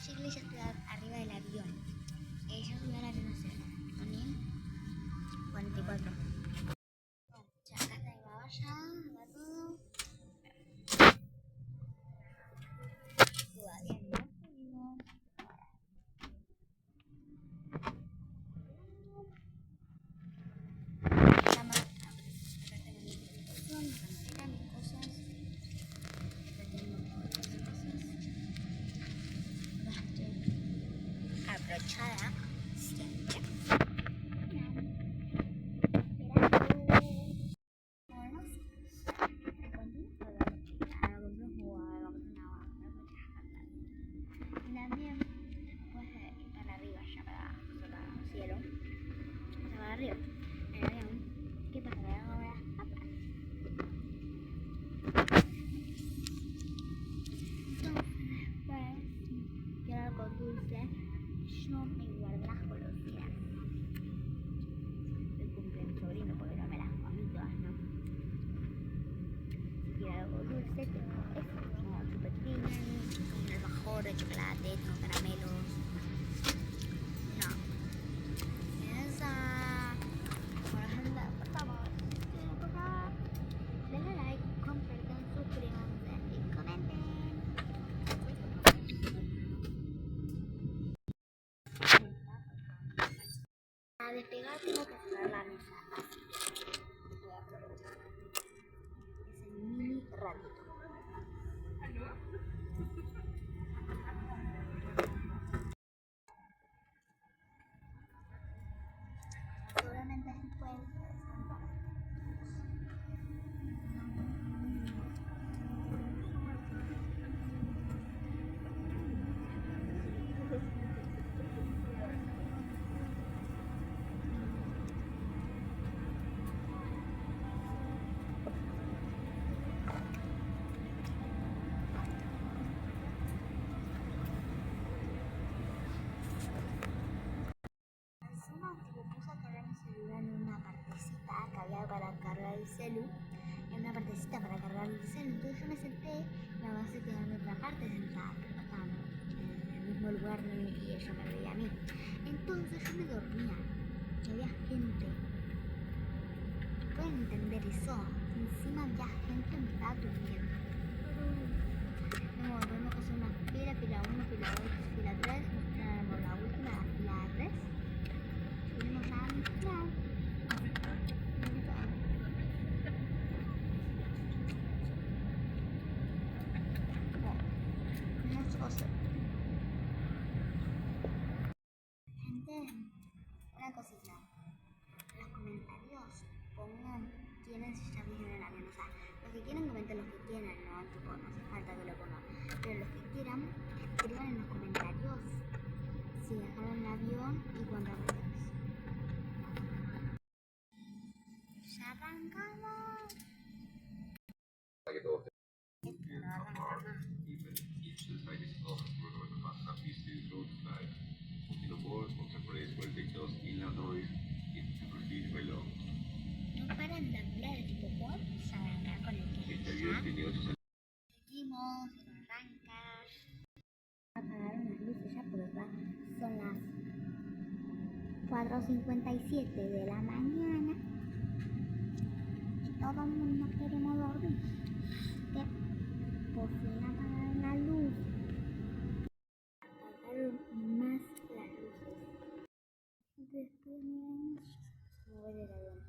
Shirley ya está arriba del avión. Ella subió al avión, no sé, son 44. Ya acá está mi mamá, ya, va todo. Todavía no fuimos. Cama. Acá tengo mi televisión, mi pantera, mis cosas. Acá tengo otras cosas. Ya estoy abrochada. Siempre. También después de ir para arriba ya para el cielo, para arriba en el avión, ¿qué pasa? Me van a ver las papas. Entonces después, si quiero algo dulce, yo me guardo las golosinas. El cumpleaños sobrino porque no me las comí todas, ¿no? Si quiero algo dulce, tengo eso, como super pequeño, con el alfajor de chocolate, con caramelos. No. Esa. Por ejemplo, por favor, denle like, compartan, suscríbanse y comenten. Para despegar tengo que cerrar la mesa. Voy a aprovechar ese mini ratito. Seguramente después encima tipo puse a cargar mi celular en una partecita que había para cargar el celu, en una partecita para cargar el celu. Entonces yo me senté, mi mamá se quedó en otra parte sentada, pero estábamos en el mismo lugar y ella me veía a mí. Entonces yo me dormía y había gente. ¿Pueden entender eso? Encima había gente me estaba durmiendo. Tuvimos que hacer una fila, fila 1, fila 2, fila 3, nos quedamos la última, la fila 3. Subimos a mi plan. Unas cosas. Gente, una cosita. En los comentarios pongan quiénes ya vienen en el avión. O sea, los que quieran comenten los que quieran, ¿no? Tipo, no hace falta que lo pongan. Pero los que quieran, escriban en los comentarios si dejaron el avión y cuántas veces. ¡Ya arrancamos! No paran de hablar, tipo, vamos a arrancar con el que ya. Seguimos, arranca. Apagaron las luces ya porque acá son las 4:57 de la mañana y todo el mundo queremos dormir. Que por fin apagaron la luz. Apagaron más las luces. Después miren, se mueve el avión.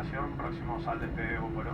tripulación próximos al despegue Búfalo.